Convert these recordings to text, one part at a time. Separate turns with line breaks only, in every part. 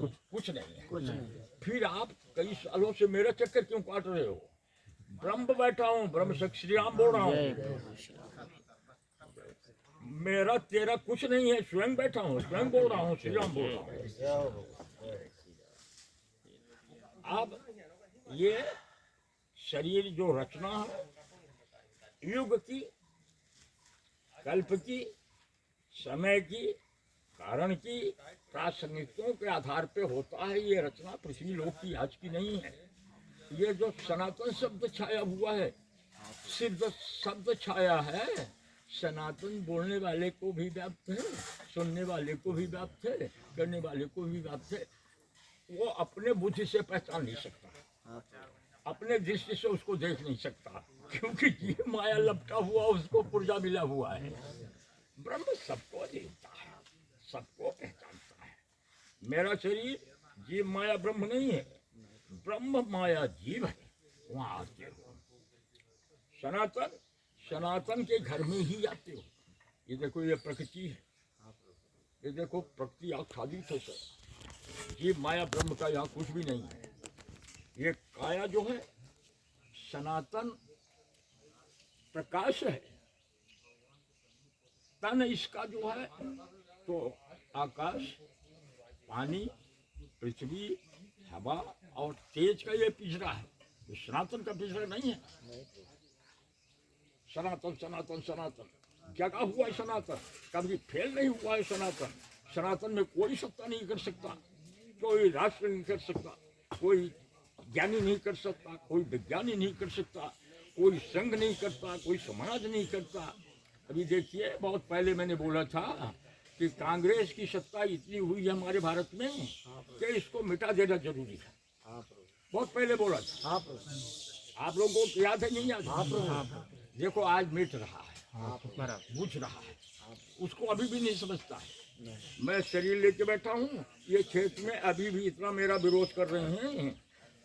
कुछ नहीं है। फिर आप कई सालों से मेरा चक्कर क्यों काट रहे हो? ब्रह्म बैठा हूँ, ब्रह्म से श्री राम बोल रहा हूँ। मेरा तेरा कुछ नहीं है, स्वयं बैठा हूँ, स्वयं बोल रहा हूँ, श्री राम बोल रहा हूँ। अब ये शरीर जो रचना है युग की, कल्प की, समय की, कारण की, प्रासंगिकों के आधार पे होता है। ये रचना पृथ्वी लोक की आज की नहीं है। ये जो सनातन शब्द छाया हुआ है, सिद्ध शब्द छाया है, सनातन बोलने वाले को भी व्याप्त है, सुनने वाले को भी व्याप्त है, करने वाले को भी व्याप्त है। वो अपने बुद्धि से पहचान नहीं सकता, अपने दृष्टि से उसको देख नहीं सकता, क्योंकि ये माया लपटा हुआ, उसको पुर्जा मिला हुआ है। ब्रह्म सबको देखता है, सबको पहचानता है। मेरा शरीर जीव माया ब्रह्म नहीं है, ब्रह्म माया जीव है। वहां आते हो सनातन, सनातन के घर में ही आते हो। ये देखो, ये प्रकृति है, ये देखो प्रकृति आच्छादित है सर। जीव माया ब्रह्म का यहाँ कुछ भी नहीं है। ये काया जो है सनातन प्रकाश है, तन इसका जो है तो आकाश, पानी, पृथ्वी, हवा और तेज का ये पिंजरा है। ये सनातन का पिंजरा नहीं है। सनातन सनातन सनातन जगा हुआ है सनातन, कभी फेल नहीं हुआ है सनातन। सनातन में कोई सत्ता नहीं कर सकता, कोई राष्ट्र नहीं कर सकता, कोई ज्ञानी नहीं कर सकता, कोई विज्ञानी नहीं कर सकता, कोई संघ नहीं करता, कोई समाज नहीं करता। अभी देखिए, बहुत पहले मैंने बोला था कि कांग्रेस की सत्ता इतनी हुई है हमारे भारत में कि इसको मिटा देना जरूरी है। बहुत पहले बोला था। आप लोगों को याद है नहीं याद? देखो आज मिट रहा है, बुझ रहा है, उसको अभी भी नहीं समझता है। मैं शरीर लेके बैठा हूँ, ये क्षेत्र में अभी भी इतना मेरा विरोध कर रहे हैं,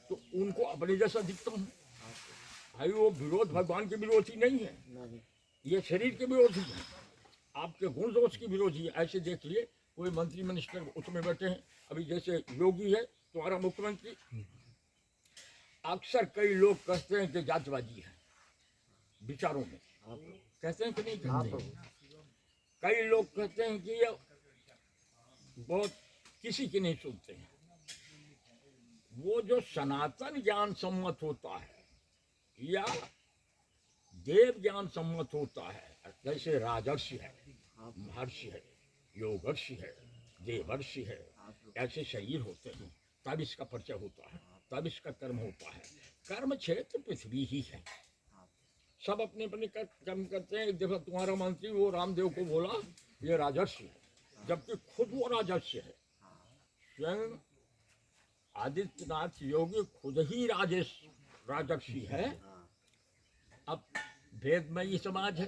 तो उनको अपने जैसा दिखता हूँ। भाई वो विरोध भगवान के विरोधी नहीं है, ये शरीर के विरोधी है, आपके गुण दोष की विरोधी है। ऐसे देख लिए, कोई मंत्री मिनिस्टर उसमें बैठे हैं, अभी जैसे योगी है तुम्हारा मुख्यमंत्री, अक्सर कई लोग कहते हैं कि जातिवादी है विचारों में, कहते हैं कि नहीं कहते? कई लोग कहते हैं कि ये बहुत किसी की नहीं सुनते हैं। वो जो सनातन ज्ञान सम्मत होता है या देव ज्ञान सम्मत होता है, जैसे राजर्षि है, महर्षि है, योगर्षि है, देवर्षि है, ऐसे शरीर होते हैं, तब इसका परिचय होता है, तब इसका कर्म होता है। कर्म क्षेत्र पृथ्वी ही है, सब अपने अपने कर्म करते हैं। एक दफा तुम्हारा मंत्री वो रामदेव को बोला ये राजर्षि है, जबकि खुद वो राजर्षि है। स्वयं आदित्यनाथ योगी खुद ही राजर्षि है। अब भेदमयी समाज है,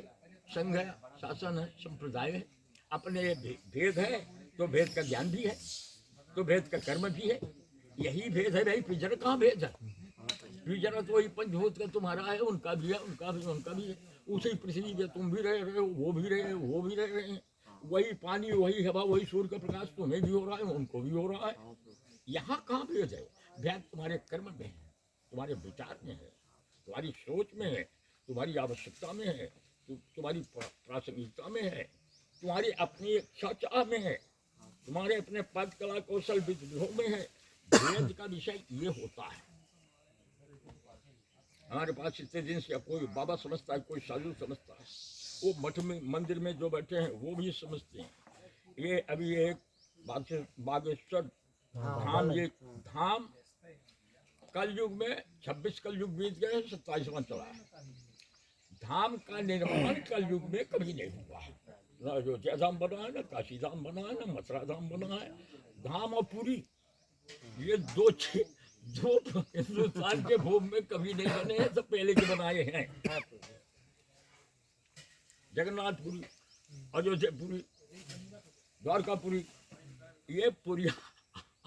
संघ है, शासन है, संप्रदाय है, अपने भेद है तो भेद का ज्ञान भी है, तो भेद का कर्म भी है। यही भेद है भाई, पिंजरा कहाँ भेद है? पिंजरा तो वही पंचभूत का तुम्हारा है, उनका भी है, उनका भी है। उसी पृथ्वी पे तुम भी रह रहे हो, वो भी रहे, वो भी रह रहे हैं। वही पानी, वही हवा, वही सूर्य का प्रकाश तुम्हें भी हो रहा है, उनको भी हो रहा है। यहाँ कहाँ भेद है? भेद तुम्हारे कर्म में है, तुम्हारे विचार में है, तुम्हारी सोच में है, तुम्हारी आवश्यकता में है, तुम्हारी प्रासंगिकता में है, तुम्हारी अपनी इच्छा चाह में है, तुम्हारे अपने पद कला कौशल विद्रोह में है। भेद का विषय ये होता है। हमारे पास इतने दिन से कोई बाबा समझता है, कोई साधु समझता है, वो मठ में मंदिर में जो बैठे हैं वो भी समझते हैं। ये अभी एक बागेश्वर धाम, ये धाम कलयुग में 26 कलयुग बीत गए, 27वां चला है। धाम का निर्माण कलयुग में कभी नहीं हुआ। ना अयोध्या धाम बना है, ना काशी धाम बना है, ना मथुरा धाम बना है। धाम और पुरी ये दो हिंदुस्तान के भूमि में कभी नहीं बने हैं, सब पहले के बनाए हैं। जगन्नाथपुरी, अयोध्यापुरी, द्वारकापुरी, ये पुरी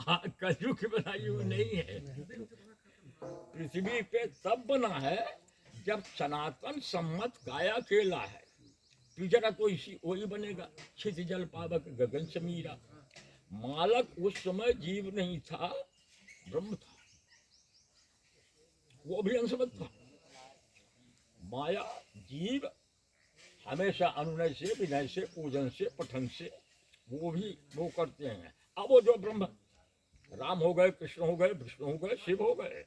कलयुग की बनाई हुई नहीं है। पृथ्वी पे तब बना है जब सनातन सम्मत गाया केला है। पिंजरा तो इसी वही बनेगा, छित जल पावक गगन समीरा। मालक उस समय जीव नहीं था, ब्रह्म था, वो भी अंशवत था। माया जीव हमेशा अनुनय से, विनय से, पूजन से, पठन से वो भी वो करते हैं। अब वो जो ब्रह्म राम हो गए, कृष्ण हो गए, विष्णु हो गए, शिव हो गए,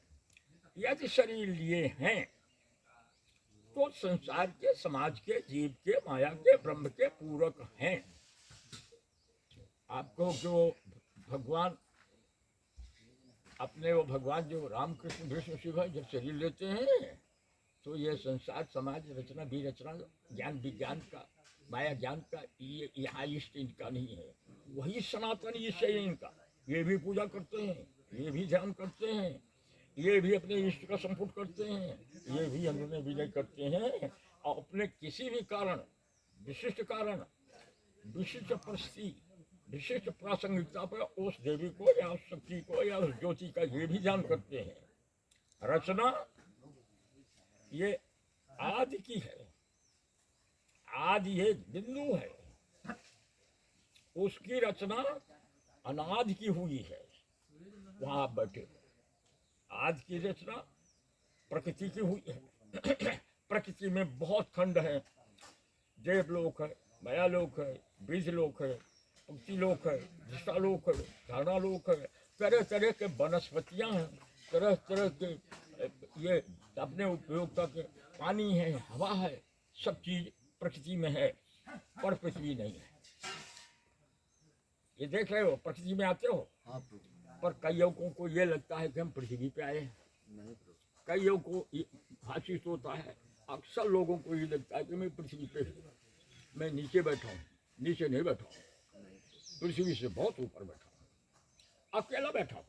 यदि शरीर लिए हैं तो संसार के, समाज के, जीव के, माया के, ब्रह्म के पूरक हैं। आपको जो भगवान अपने वो भगवान जो राम कृष्ण विष्णु शिव है, जब शरीर लेते हैं तो ये संसार, समाज, रचना भी रचना, ज्ञान विज्ञान का, माया ज्ञान का ये यहाँ इष्ट इनका नहीं है, वही सनातन ईश है इनका। ये भी पूजा करते हैं, ये भी ध्यान करते हैं, ये भी अपने इष्ट का संपुट करते हैं, ये भी अनुनय विनय करते हैं, और अपने किसी भी कारण, विशिष्ट कारण, विशिष्ट परिस्थिति, विशिष्ट प्रासंगिकता पर उस देवी को या उस शक्ति को या उस ज्योति का ये भी ध्यान करते हैं। रचना ये आदि की है, आदि एक बिंदु है, उसकी रचना अनादि की हुई है। वहां आप बैठे आज की रचना प्रकृति की हुई है। प्रकृति में बहुत खंड है, देवलोक है, मायालोक है, बीजलोक है, मुक्तिलोक है, दृष्टालोक है, धारणालोक है, तरह तरह के वनस्पतियां हैं, तरह तरह के ये अपने उपयोगिता के पानी है, हवा है, सब चीज प्रकृति में है, पर पृथ्वी नहीं है। ये देख रहे हो, प्रकृति में आते हो, पर कई लोगों को ये लगता है कि हम पृथ्वी पे आए हैं। कई लोगों को भाषित होता है, अक्सर लोगों को ये लगता है कि मैं पृथ्वी पे हूँ, मैं नीचे बैठा हूँ। नीचे नहीं बैठा हूँ, पृथ्वी से बहुत ऊपर बैठा हूँ, अकेला बैठा हूँ।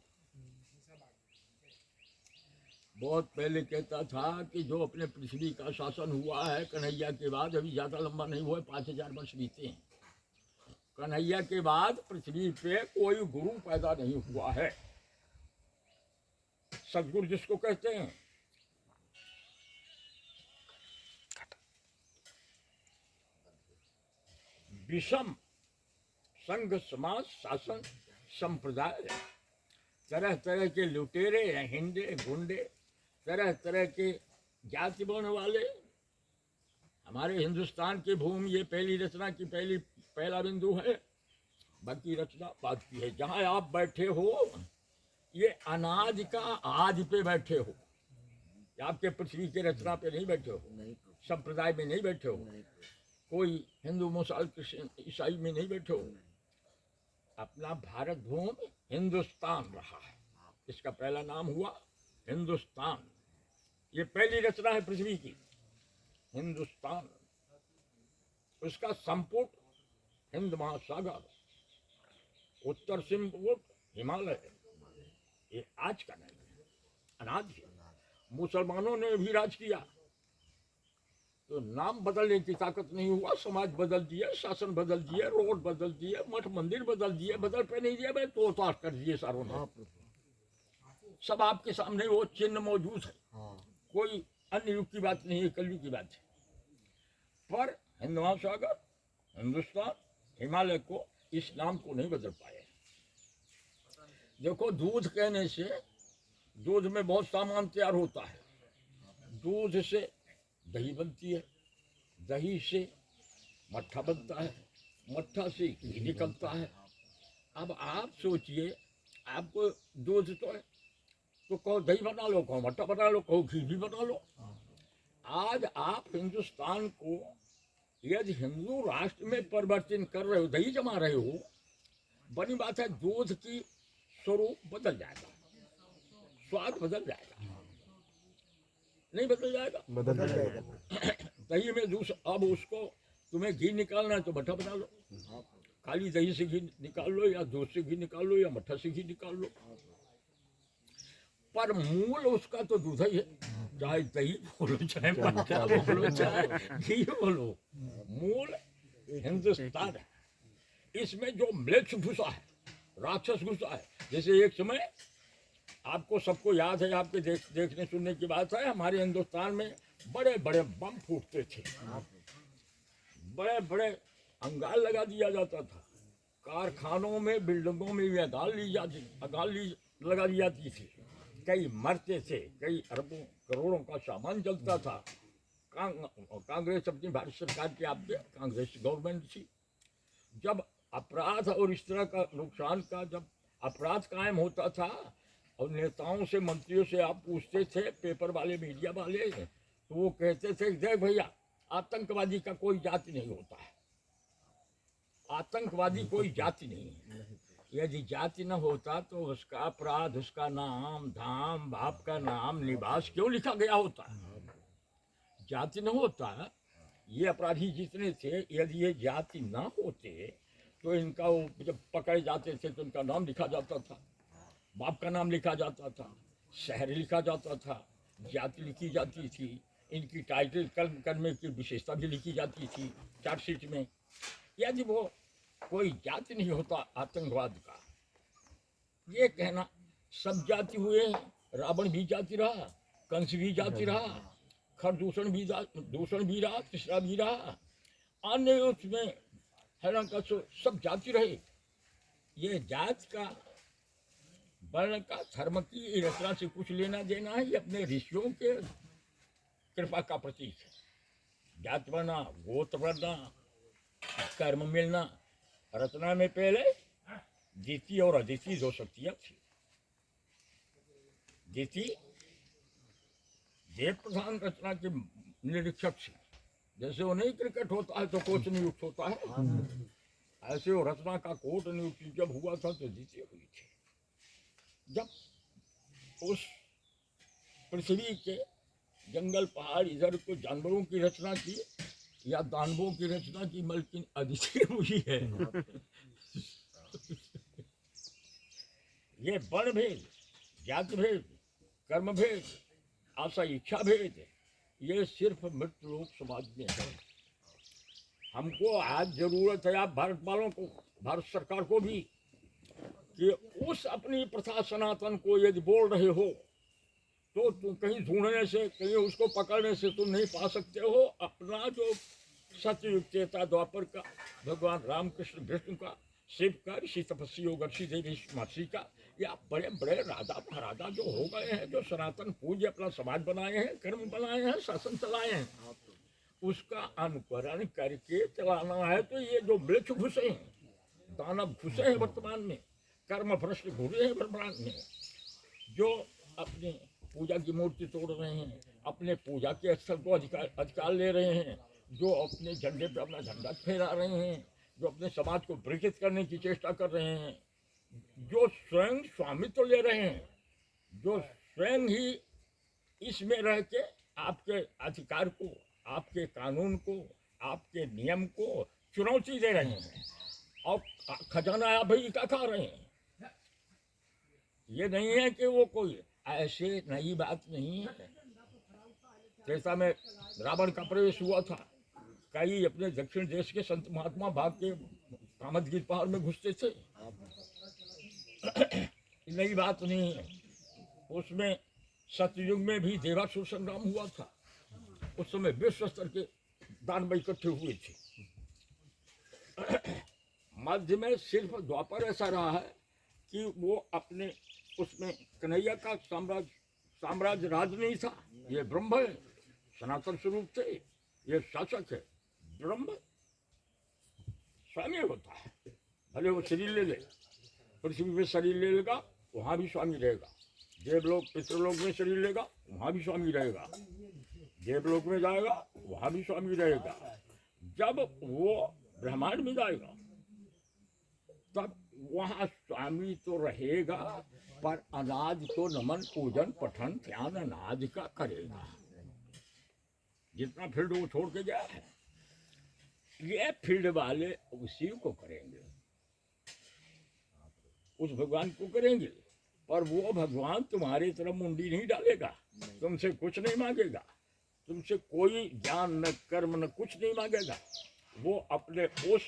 बहुत पहले कहता था कि जो अपने पृथ्वी का शासन हुआ है कन्हैया के बाद, अभी ज़्यादा लंबा नहीं हुआ, 5000 वर्ष बीते हैं, कन्हैया के बाद पृथ्वी पे कोई गुरु पैदा नहीं हुआ है। सदगुरु जिसको कहते हैं, विषम संघ समाज शासन संप्रदाय, तरह तरह के लुटेरे, हिंदे, गुंडे, तरह तरह के जाति वर्ण वाले। हमारे हिंदुस्तान की भूमि ये पहली रचना की पहला बिंदु है, बाकी रचना बाद की है। जहाँ आप बैठे हो ये अनाज का आदि पे बैठे हो, आपके पृथ्वी के रचना पे नहीं बैठे हो, संप्रदाय में नहीं बैठे हो, कोई हिंदू मुसलमान क्रिश्चियन ईसाई में नहीं बैठे हो। अपना भारत भूमि हिंदुस्तान रहा है, इसका पहला नाम हुआ हिंदुस्तान। ये पहली रचना है पृथ्वी की, हिंदुस्तान। उसका संपुट हिंद महासागर, उत्तर सिंहपुट हिमालय, ये आज का नहीं है, अनाज है। मुसलमानों ने भी राज किया तो नाम बदलने की ताकत नहीं हुआ, समाज बदल दिए, शासन बदल दिए, रोड बदल दिए, मठ मंदिर बदल दिए, बदल पे नहीं दिए, तो ताश कर दिए सारों ने। सब आपके सामने वो चिन्ह मौजूद है, कोई अन्य युग की बात नहीं है, कलयुग की बात है। पर हिंद महासागर, हिंदुस्तान, हिमालय को, इस नाम को नहीं बदल पाए। देखो, दूध कहने से दूध में बहुत सामान तैयार होता है, दूध से दही बनती है, दही से मट्ठा बनता है, मट्ठा से घी निकलता है। अब आप सोचिए, आपको दूध तो है तो कहो दही बना लो, कहो मट्ठा बना लो, कहो घी भी बना लो। आज आप हिंदुस्तान को यदि हिंदू राष्ट्र में परिवर्तन कर रहे हो, दही जमा रहे हो, बनी बात है दूध की स्वरूप बदल जाएगा, स्वाद बदल जाएगा, नहीं बदल जाएगा? बदल जाएगा। दही में दूध, अब उसको तुम्हें घी निकालना है तो मट्ठा बना लो, खाली दही से घी निकाल लो, या दूध से घी निकाल लो, या मट्ठा से घी निकाल लो, पर मूल उसका तो दूध ही है। चाहे दही बोलो, चाहे मट्ठा बोलो, चाहे घी बोलो, मूल हिंदुस्तान है। इसमें जो म्लेच्छ घुसा है, राक्षस घुसा है, जैसे एक समय आपको सबको याद है, आपके देखने सुनने की बात है, हमारे हिंदुस्तान में बड़े बड़े बम फूटते थे, बड़े बड़े अंगार लगा दिया जाता था, कारखानों में, बिल्डिंगों में भी लगा ली जाती थी। कई मरते थे, कई अरबों करोड़ों का सामान जलता था। कांग्रेस अपनी भारत सरकार की आपके कांग्रेस गवर्नमेंट थी। जब अपराध और इस तरह का नुकसान का जब अपराध कायम होता था और नेताओं से, मंत्रियों से आप पूछते थे, पेपर वाले, मीडिया वाले, तो वो कहते थे देख भैया, आतंकवादी का कोई जाति नहीं होता है, आतंकवादी कोई जाति नहीं है। यदि जाति न होता तो उसका अपराध, उसका नाम धाम, बाप का नाम, निवास क्यों लिखा गया होता? जाति न होता, ये अपराधी जितने थे, यदि ये जाति न होते तो इनका वो जब पकड़े जाते थे तो इनका नाम लिखा जाता था, बाप का नाम लिखा जाता था, शहर लिखा जाता था, जाति लिखी जाती थी, इनकी टाइटल कर्म करने की विशेषता भी लिखी जाती थी चार्जशीट में। यदि वो कोई जाति नहीं होता आतंकवाद का, ये कहना सब जाति हुए, रावण भी जाति रहा, कंस भी जाति रहा, खरदूषण भी रहा, तीसरा भी रहा, अन्य उसमें है का सब जाति रहे। ये जात का, वर्ण का, धर्म की रचना से कुछ लेना देना है, ये अपने ऋषियों के कृपा का प्रतीक है। जात बनना, गोत्र बनना, कर्म मिलना, रचना में पहले द्वितीय और अद्वितीय दो शक्तियां थी। द्वितीय देव प्रधान रचना के निरीक्षक थी। जैसे वो नहीं क्रिकेट होता है तो कोच नियुक्त होता है, ऐसे वो रचना का कोच नियुक्त जब हुआ था तो द्वितीय हुई थी। जब उस पृथ्वी के जंगल, पहाड़, इधर को जानवरों की रचना की या दानवों की रचना की, बल्कि अद्वितीय हुई है। ये वर्ण भेद, जाति भेद, कर्म भेद, आशा इच्छा भेद, ये सिर्फ मृत्यु लोक समाज में है। हमको आज जरूरत है, आप भारत वालों को, भारत सरकार को भी, कि उस अपनी प्रथा सनातन को यदि बोल रहे हो तो तुम कहीं ढूंढने से, कहीं उसको पकड़ने से तुम नहीं पा सकते हो। अपना जो सत्ययुग त्रेता द्वापर का, भगवान रामकृष्ण कृष्ण का, शिव का, ऋषि तपस्वी योगर्षि देवी महर्षि का, या बड़े बड़े राजा महाराजा जो हो गए हैं, जो सनातन पूज्य अपना समाज बनाए हैं, कर्म बनाए हैं, शासन चलाए हैं, उसका अनुकरण करके चलाना है। तो ये जो वृक्ष घुसे हैं, दानव घुसे हैं वर्तमान में, कर्म भ्रष्ट घुरे हैं ब्रह्मांड में, जो अपने पूजा की मूर्ति तोड़ रहे हैं, अपने पूजा के स्थल को अधिकार ले रहे हैं, जो अपने झंडे पर अपना झंडा फहरा रहे हैं, जो अपने समाज को विकृत करने की चेष्टा कर रहे हैं, जो स्वयं स्वामित्व ले रहे हैं, जो स्वयं ही इसमें रह के आपके अधिकार को, आपके कानून को, आपके नियम को चुनौती दे रहे हैं और खजाना आप ही का खा रहे हैं। ये नहीं है कि वो कोई ऐसे नई बात नहीं है। त्रेता में रावण का प्रवेश हुआ था, कई अपने दक्षिण देश के संत महात्मा भाग के कामदगिरी पहाड़ में घुसते थे। नई बात नहीं है। उसमें सतयुग में भी देवासुर संग्राम हुआ था, उस समय विश्व स्तर के दानव इकट्ठे हुए थे। मध्य में सिर्फ द्वापर ऐसा रहा है कि वो अपने उसमें कन्हैया का साम्राज्य राज नहीं था, ये ब्रह्म है, सनातन स्वरूप थे, ये शासक है। ब्रह्म स्वामी होता है, भले वो शरीर ले ले, पृथ्वी पे शरीर ले लेगा वहाँ भी स्वामी रहेगा, देवलोक पितृलोक में शरीर लेगा वहाँ भी स्वामी रहेगा, देवलोक में जाएगा वहाँ भी स्वामी रहेगा। जब वो ब्रह्मांड में जाएगा तब वहाँ स्वामी तो रहेगा, पर अनाज तो नमन पूजन पठन ध्यान अनाज का करेगा। जितना फील्ड वो छोड़ के गया है, ये फील्ड वाले उसी को करेंगे, उस भगवान को करेंगे। पर वो भगवान तुम्हारी तरफ मुंडी नहीं डालेगा, तुमसे कुछ नहीं मांगेगा, तुमसे कोई ज्ञान न कर्म न कुछ नहीं मांगेगा। वो अपने उस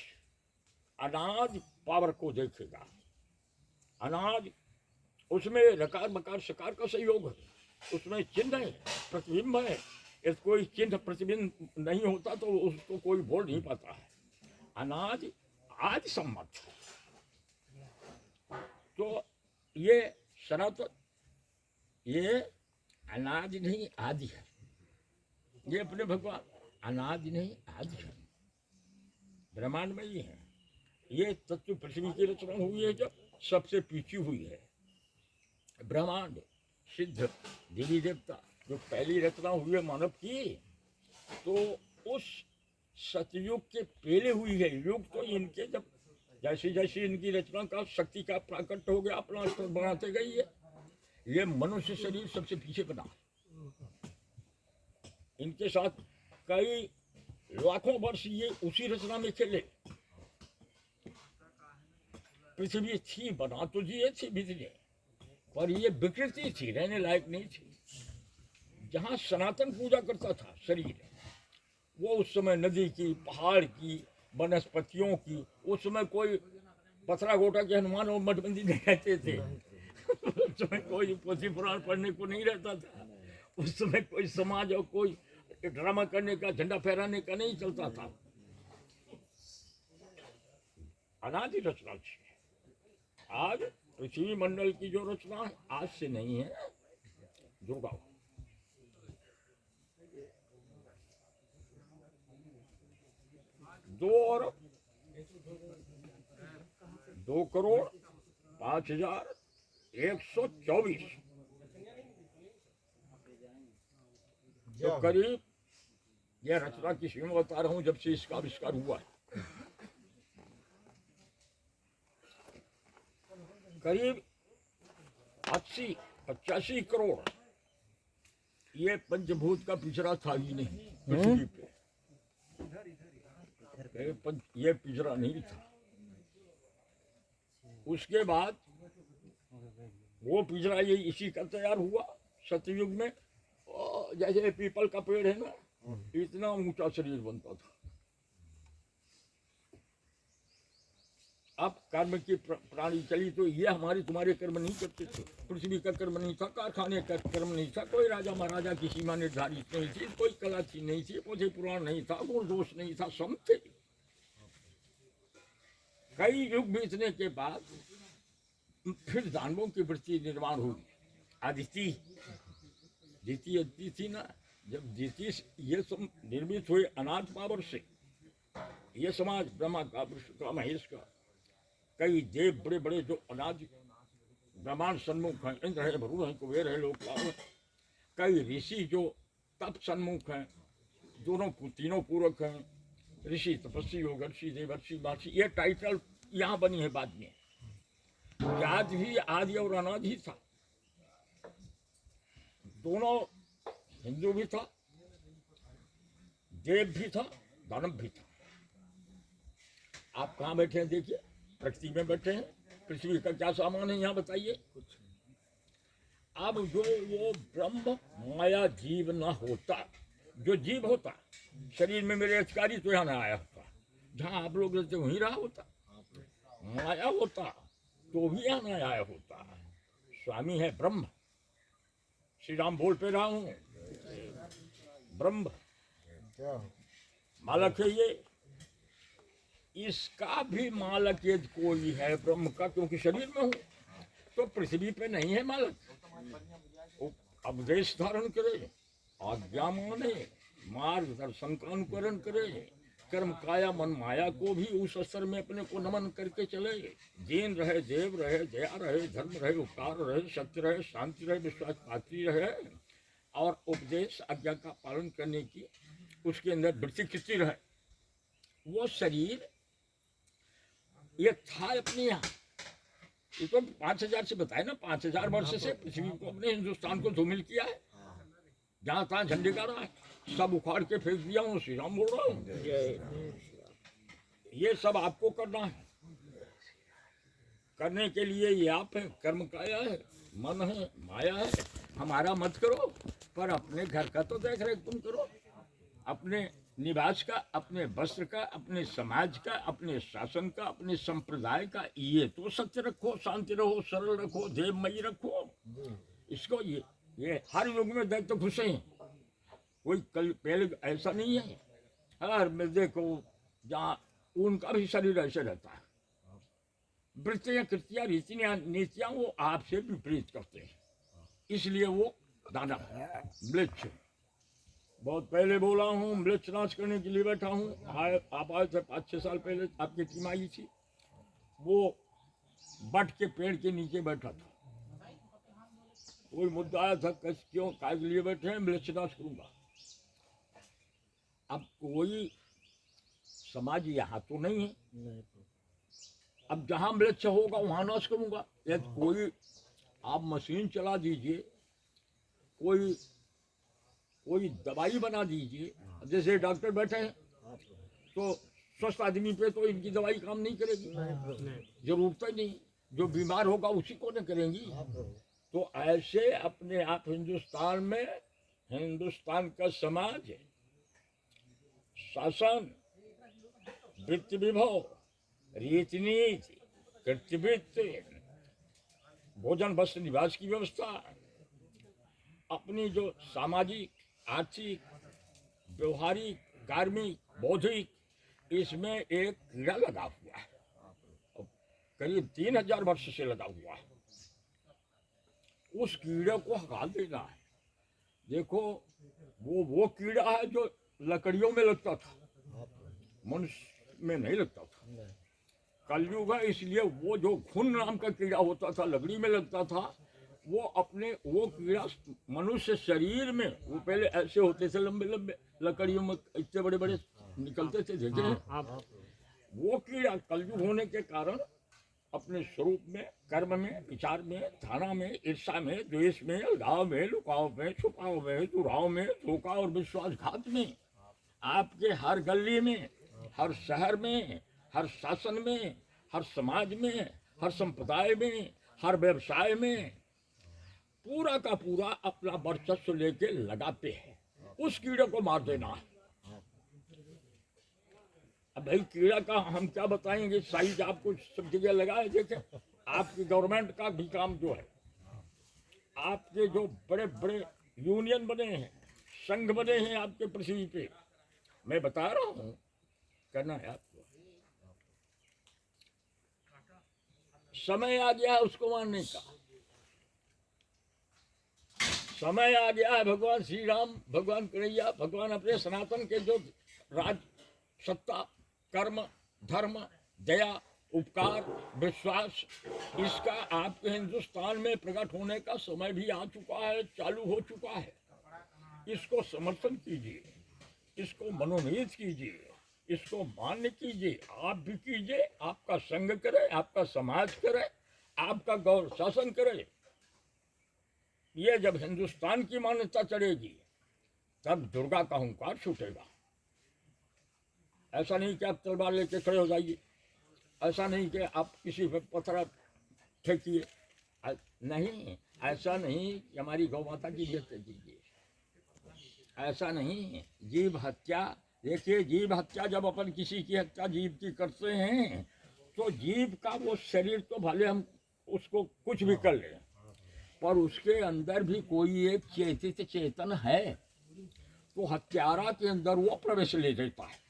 अनाज पावर को देखेगा। अनाज उसमें रकार बकार सकार का सहयोग है, उसमें चिन्ह है, प्रतिबिंब है। यदि कोई चिन्ह प्रतिबिंब नहीं होता तो उसको कोई बोल नहीं पाता है। अनाज आज सम्मत है, तो ये सनातन, ये अनादि नहीं आदि है। ये अपने भगवान अनादि नहीं आदि है, ब्रह्मांड में ही है। ये तत्व पृथ्वी की रचना हुई है, जो सबसे पीछी हुई है। ब्रह्मांड सिद्ध देवी देवता जो पहली रचना हुई है मानव की, तो उस सतयुग के पहले हुई है। युग तो इनके जब जैसे जैसे इनकी रचना का शक्ति का प्राकट हो गया, अपना स्तर बनाते गई है। ये मनुष्य शरीर सबसे पीछे बना, इनके साथ कई लाखों वर्ष ये उसी रचना में खेले। पृथ्वी थी, बना तो दिए थे बिजली, पर ये विकृति थी, रहने लायक नहीं थी। जहाँ सनातन पूजा करता था शरीर, वो उस समय नदी की, पहाड़ की, वनस्पतियों की, उस समय कोई पथरा गोटा के हनुमान और मठबंदी नहीं रहते थे। उस समय कोई पोथी पुराण पढ़ने को नहीं रहता था। उस समय कोई समाज और कोई ड्रामा करने का, झंडा फहराने का नहीं चलता था। अनादि रचना थी। आज पृथ्वी मंडल की जो रचना है, आज से नहीं है, जुड़ा 2,05,124 तो करीब यह रचना किसी में बता रहा हूं, जब से इसका आविष्कार हुआ है, करीब 80-85 करोड़ ये पंचभूत का पिछड़ा था ही नहीं पृथ्वी पे। ये पिछड़ा नहीं था। उसके बाद वो पिछड़ा ये इसी का तैयार हुआ सतयुग में। जैसे पीपल का पेड़ है ना, इतना ऊंचा शरीर बनता था। अब कर्म की प्राणी चली, तो ये हमारे तुम्हारे कर्म नहीं करते थे। पृथ्वी का कर्म नहीं था, कारखाने का कर्म नहीं था, कोई राजा महाराजा की सीमा निर्धारित नहीं थी, कोई कला थी नहीं थी, पोथी पुराण नहीं था, गुण दोष नहीं था, सम थे। कई युग बीतने के बाद फिर दानवों की वृत्ति निर्माण हुई। अदिति द्वितीय थी ना, जब द्वितीय ये सब निर्मित हुए अनाथ पावर से, ये समाज ब्रह्मा का, विष्णु का, महेश का, कई देव बड़े बड़े जो अनाज ब्रह्मांड सन्मुख हैं, इंद्र है, वरुण है, कुबेर है, लोकपाल है, कई ऋषि जो तप सन्मुख हैं, दोनों तीनों पूरक हैं, ऋषि तपस्वी योगर्षि देवर्षि महर्षि, ये टाइटल यहाँ बनी है बाद में। याद भी आदि और अनादि ही था, दोनों हिंदू भी था, देव भी था, दानव भी था। आप कहाँ बैठे हैं देखिए, प्रकृति में बैठे हैं। पृथ्वी का क्या सामान है यहाँ बताइए। अब जो वो ब्रह्म माया जीव न होता, जो जीव होता शरीर में मेरे अधिकारी, तो यहाँ न आया होता। जहाँ आप लोग रहते वहीं रहा होता। माया होता तो भी यहाँ न आया होता। स्वामी है ब्रह्म, श्री राम बोल पे रहा हूँ, ब्रह्म मालक है ये। इसका भी मालक यदि कोई है ब्रह्म का, क्योंकि शरीर में हूँ, तो पृथ्वी पे नहीं है मालक। उपदेश धारण करे, आज्ञा माने, मार्गदर्शन का अनुकरण करे, कर्म काया मन माया को भी उस स्तर में अपने को नमन करके चले। दीन रहे, देव रहे, दया रहे, धर्म रहे, उपकार रहे, सत्य रहे, शांति रहे, विश्वास पात्री रहे, और उपदेश आज्ञा का पालन करने की उसके अंदर वृत्ति कितनी रहे। वो शरीर ये था अपने यहाँ। ये तो 5000 से बताए ना, 5000 वर्ष से पृथ्वी को, अपने हिंदुस्तान को धूमिल किया है। जहाँ तहाँ झंडे गाड़ा है, सब उखाड़ के फेंक दिया हूँ। श्री राम बोल रहा हूँ। ये सब आपको करना है। करने के लिए ये आप है, कर्म काया है, मन है, माया है। हमारा मत करो, पर अपने घर का तो देख रेख तुम करो। अपने निवास का, अपने वस्त्र का, अपने समाज का, अपने शासन का, अपने संप्रदाय का, ये तो सत्य रखो, शांति रहो, सरल रखो, देवमयी रखो। इसको ये हर युग में दैत्य घुसे हैं। कोई कल पहले ऐसा नहीं है। हर में देखो, जहाँ उनका भी शरीर ऐसे रहता है। वृत्तियां, कृतियां, रीतियां, नीतियां वो आपसे विपरीत करते हैं, इसलिए वो दानव है, म्लेच्छ। बहुत पहले बोला हूँ, म्लेच्छ नाश करने के लिए बैठा हूँ। आप आए थे 5-6 साल पहले, आपकी टीम आई थी। वो बट के पेड़ के नीचे बैठा था, कोई मुद्दा आया था, क्यों काय के लिए बैठे हैं, म्लेच्छ नाश करूंगा। अब कोई समाज यहाँ तो नहीं है, अब जहाँ म्लेच्छ होगा वहाँ नाश करूंगा। यदि कोई आप मशीन चला दीजिए, कोई दवाई बना दीजिए, जैसे डॉक्टर बैठे हैं तो स्वस्थ आदमी पे तो इनकी दवाई काम नहीं करेगी, जरूरत ही नहीं, जो बीमार होगा उसी को न करेंगी। तो ऐसे अपने आप हिंदुस्तान में, हिंदुस्तान का समाज, शासन, वृत्ति विभव, रीति नीति, कर्तव्य, भोजन वस्त्र निवास की व्यवस्था, अपनी जो सामाजिक, आर्थिक, व्यवहारिक, कार्मिक, बौद्धिक, इसमें एक कीड़ा लगा हुआ है, करीब 3000 वर्ष से लगा हुआ है। उस कीड़े को हटा देना है। देखो, वो कीड़ा है जो लकड़ियों में लगता था, मनुष्य में नहीं लगता था। कलयुग है, इसलिए वो जो घुन नाम का कीड़ा होता था, लकड़ी में लगता था, वो कीड़ा मनुष्य शरीर में, वो पहले ऐसे होते थे, लंबे लंबे लकड़ियों में इतने बड़े बड़े निकलते थे, देखे हैं? वो कीड़ा कलयुग होने के कारण अपने स्वरूप में, कर्म में, विचार में, धारणा में, ईर्षा में, द्वेष में, अलगाव में, लुकाव में, छुपाव में, दुराव में, धोखा और विश्वासघात में, आपके हर गली में, हर शहर में, हर शासन में, हर समाज में, हर संप्रदाय में, हर व्यवसाय में पूरा का पूरा अपना वर्चस्व लेके लगाते हैं। उस कीड़े को मार देना है। अब भाई कीड़ा का हम क्या बताएंगे, साइज आपको सब जगह लगाए। देखे, आपकी गवर्नमेंट का भी काम जो है, आपके जो बड़े बड़े यूनियन बने हैं, संघ बने हैं आपके पृथ्वी पे, मैं बता रहा हूँ, करना है आपको। समय आ गया है उसको मानने का, समय आ गया है। भगवान श्री राम, भगवान कन्हैया, भगवान अपने सनातन के जो राज, सत्ता, कर्म, धर्म, दया, उपकार, विश्वास, इसका आपके हिंदुस्तान में प्रकट होने का समय भी आ चुका है, चालू हो चुका है। इसको समर्थन कीजिए, इसको मनोनीत कीजिए, इसको मान्य कीजिए, आप भी कीजिए, आपका संघ करे, आपका समाज करे, आपका गौर शासन करे। ये जब हिंदुस्तान की मान्यता चढ़ेगी तब दुर्गा का हुंकार छूटेगा। ऐसा नहीं कि आप तलवार लेके खड़े हो जाइए, ऐसा नहीं कि आप किसी पर पत्थर फेंकिए, नहीं, ऐसा नहीं कि हमारी गौ माता की हत्या कीजिए, ऐसा नहीं। जीव हत्या, देखिए, जीव हत्या जब अपन किसी की हत्या जीव की करते हैं तो जीव का वो शरीर तो भले हम उसको कुछ भी कर लें, पर उसके अंदर भी कोई एक चेतित चेतन है, तो हत्यारा के अंदर वो प्रवेश ले देता है।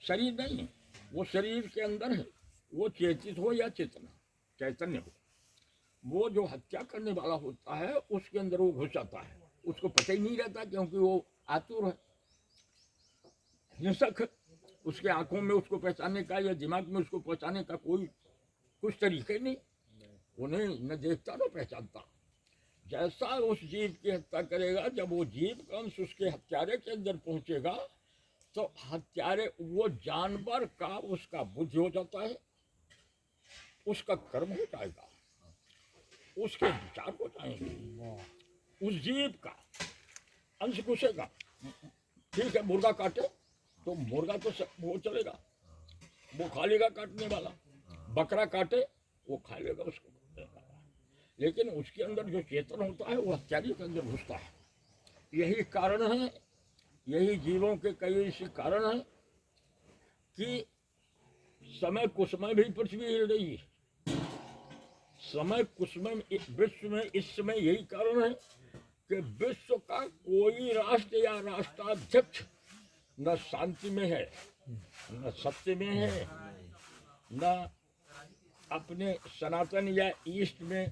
शरीर नहीं, वो शरीर के अंदर है, वो चेतित हो या चेतना, चैतन्य हो, वो जो हत्या करने वाला होता है उसके अंदर वो घुस जाता है, उसको पता ही नहीं रहता, क्योंकि वो आतुर है, हिंसक है। उसके आंखों में उसको पहचानने का या दिमाग में उसको पहचानने का कोई कुछ तरीके नहीं, उन्हें न देखता न पहचानता। जैसा उस जीव की हत्या करेगा, जब वो जीव का अंश उसके हत्यारे के अंदर पहुंचेगा तो हत्यारे, वो जानवर का उसका बुद्धि हो जाता है, उसका कर्म हो जाएगा, उसके विचार हो जाएंगे, उस जीव का अंश घुसेगा। ठीक है, मुर्गा काटे तो मुर्गा तो वो चलेगा, वो खा लेगा काटने वाला, बकरा काटे वो खा लेगा उसको, लेकिन उसके अंदर जो चेतन होता है वो हत्यारे के अंदर घुसता है। यही कारण है, यही जीवों के कई ऐसे कारण हैं कि समय कुसमय भी पृथ्वी हिल रही है। समय कुसमय विश्व में इस समय यही कारण है कि विश्व का कोई राष्ट्र या राष्ट्राध्यक्ष न शांति में है, न सत्य में है, न अपने सनातन या ईस्ट में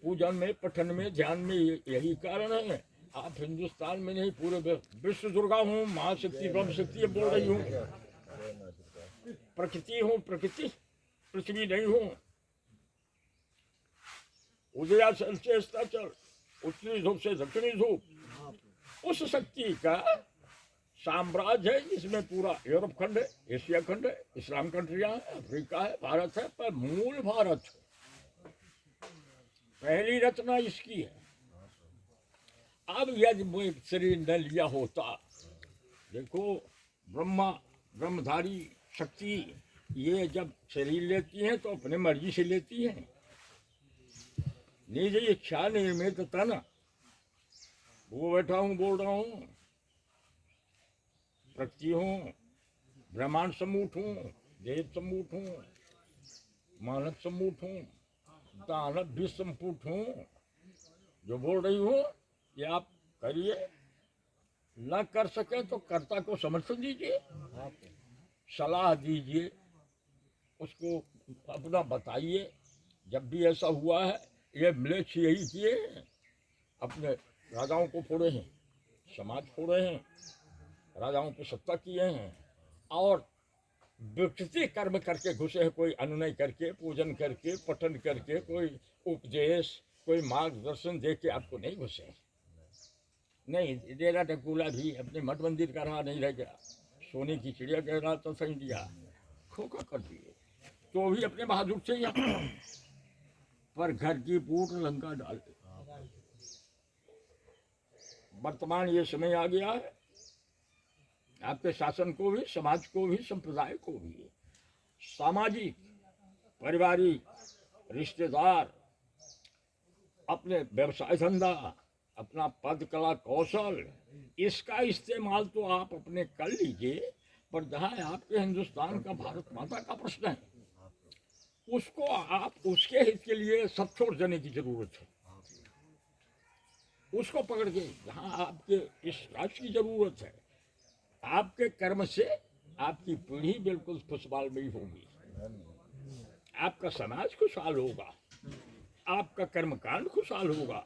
पूजन में, पठन में, ध्यान में यही कारण है। आप हिंदुस्तान में नहीं, पूरे विश्व दुर्गा हूँ, महाशक्ति ब्रह्म शक्ति बोल रही हूँ। प्रकृति हूँ, प्रकृति, पृथ्वी नहीं हूँ। उदया से अस्ताचल, उत्तरी ध्रुव से दक्षिणी ध्रुव, उस शक्ति का साम्राज्य है जिसमें पूरा यूरोप खंड है, एशिया खंड है, इस्लाम कंट्रियां है, अफ्रीका है, भारत है, पर मूल भारत है। पहली रचना इसकी है। अब यदि वो शरीर न लिया होता, देखो ब्रह्मा, ब्रह्मधारी शक्ति, ये जब शरीर लेती हैं तो अपने मर्जी से लेती हैं, निज इच्छा निर्मित तन। वो बैठा हूँ, बोल रहा हूँ, प्रकृति हूँ, ब्रह्मांड सम्मूढ़ हूँ, देव सम्मूढ़ हूँ, मानव सम्मूढ़ हूँ, दानव भी सम्मूढ़ हूँ। जो बोल रही हूँ ये आप करिए, न कर सके तो कर्ता को समर्थन दीजिए, सलाह दीजिए, उसको अपना बताइए। जब भी ऐसा हुआ है, ये म्लेच्छ यही किए हैं, अपने राजाओं को फोड़े हैं, समाज फोड़े हैं, राजाओं पे सत्ता किए हैं, और विकृति कर्म करके घुसे हैं। कोई अनुनय करके, पूजन करके, पठन करके, कोई उपदेश, कोई मार्गदर्शन दे के आपको नहीं घुसे। नहीं, डेरा डकुला भी अपने मठ मंदिर का रहा नहीं रह गया, सोने की चिड़िया कह रहा था सही दिया, खोखा कर दिए, तो भी अपने बहादुर से यहाँ पर घर की पूट लंका डाल। वर्तमान ये समय आ गया है, आपके शासन को भी, समाज को भी, संप्रदाय को भी, सामाजिक, पारिवारिक, रिश्तेदार, अपने व्यवसाय धंधा, अपना पद कला कौशल, इसका इस्तेमाल तो आप अपने कर लीजिए, पर जहाँ आपके हिंदुस्तान का, भारत माता का प्रश्न है, उसको आप उसके हित के लिए सब छोड़ देने की जरूरत है। उसको पकड़ के, जहाँ आपके इस राष्ट्र की जरूरत है, आपके कर्म से आपकी पीढ़ी बिल्कुल खुशहाल में होगी, आपका समाज खुशहाल होगा, आपका कर्मकांड खुशहाल होगा,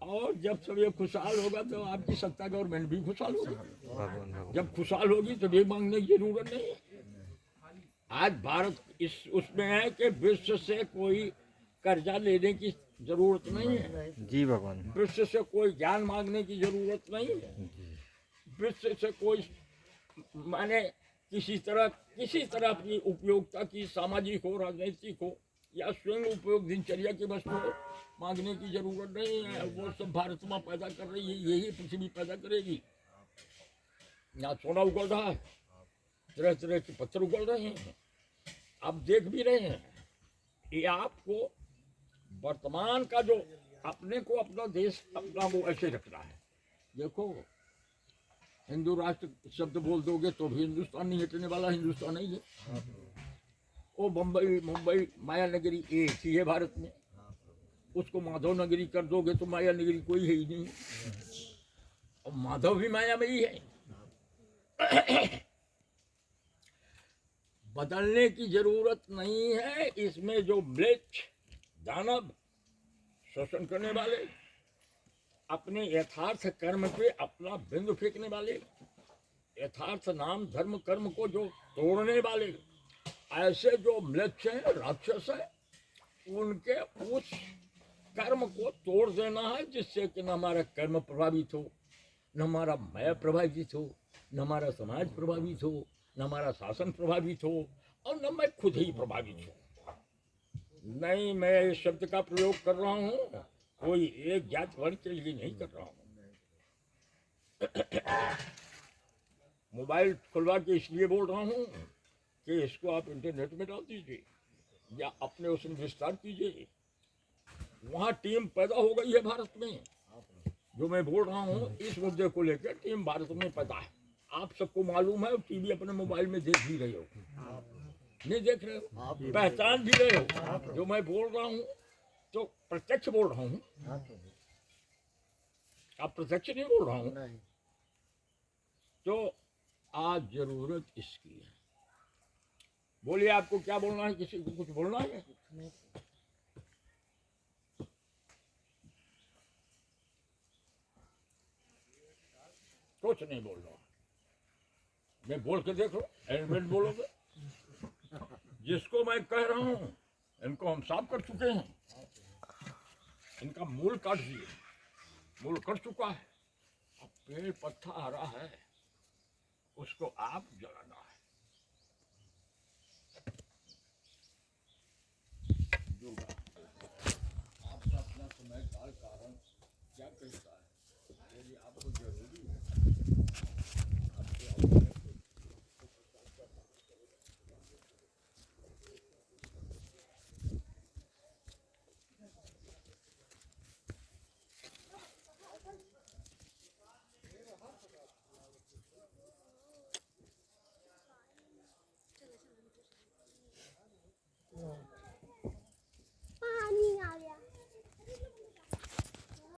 और जब सब ये खुशहाल होगा तो आपकी सत्ता गवर्नमेंट भी खुशहाल होगी। जब खुशहाल होगी तो भीख मांगने की जरूरत नहीं है। आज भारत इस उसमें है कि विश्व से कोई कर्जा लेने की जरूरत नहीं है
जी भगवान।
विश्व से कोई ज्ञान मांगने की जरूरत नहीं है। विश्व से कोई माने किसी तरह अपनी उपयोगिता की, सामाजिक हो, राजनीतिक हो, या स्वयं उपयोग दिनचर्या की वस्तु हो, मांगने की जरूरत नहीं है। वो सब भारत माँ पैदा कर रही है, यही पृथ्वी पैदा करेगी। यहाँ सोना उगल रहा है, तरह तरह के पत्थर उगल रहे हैं, आप देख भी रहे हैं। ये आपको वर्तमान का जो अपने को, अपना देश, अपना वो ऐसे रखना है। देखो, हिंदू राष्ट्र शब्द बोल दोगे तो भी हिंदुस्तान नहीं हटने वाला, हिंदुस्तान नहीं है। वो बम्बई, मुंबई, माया नगरी एक ही है भारत में, उसको माधव नगरी कर दोगे तो माया नगरी कोई है ही नहीं, और माधव भी माया में ही है। बदलने की जरूरत नहीं है। इसमें जो म्लेच्छ, दानव, शोषण करने वाले, अपने यथार्थ कर्म पे अपना बिंदु फेंकने वाले, यथार्थ नाम धर्म कर्म को जो तोड़ने वाले, ऐसे जो म्लेच्छ हैं, राक्षस है, उनके उस कर्म को तोड़ देना है, जिससे कि न हमारा कर्म प्रभावित हो, न हमारा माया प्रभावित हो, न हमारा समाज प्रभावित हो, न हमारा शासन प्रभावित हो, और न मैं खुद ही प्रभावित हूँ। नहीं, मैं इस शब्द का प्रयोग कर रहा हूँ, कोई एक जात वर्ण के लिए नहीं कर रहा हूँ। मोबाइल खुलवा के इसलिए बोल रहा हूँ कि इसको आप इंटरनेट में डाल दीजिए या अपने उसमें विस्तार कीजिए। वहाँ टीम पैदा हो गई है भारत में, जो मैं बोल रहा हूँ इस मुद्दे को लेकर टीम भारत में पैदा है। आप सबको मालूम है, टीवी अपने मोबाइल में देख भी रहे हो, नहीं देख रहे हो, पहचान भी रहे हो। जो मैं बोल रहा हूँ तो प्रत्यक्ष बोल रहा हूँ, आप प्रत्यक्ष नहीं बोल रहा हूँ। तो आज जरूरत इसकी है, बोलिए आपको क्या बोलना है, किसी को कुछ बोलना है? कुछ नहीं बोल रहा, मैं बोल के देखो, एडमिट बोलोगे। जिसको मैं कह रहा हूं इनको हम साफ कर चुके हैं, इनका मूल काट दिए, मूल कट चुका है। अब पेड़ पत्ता हरा है, उसको आप जलाना है। दुर्गा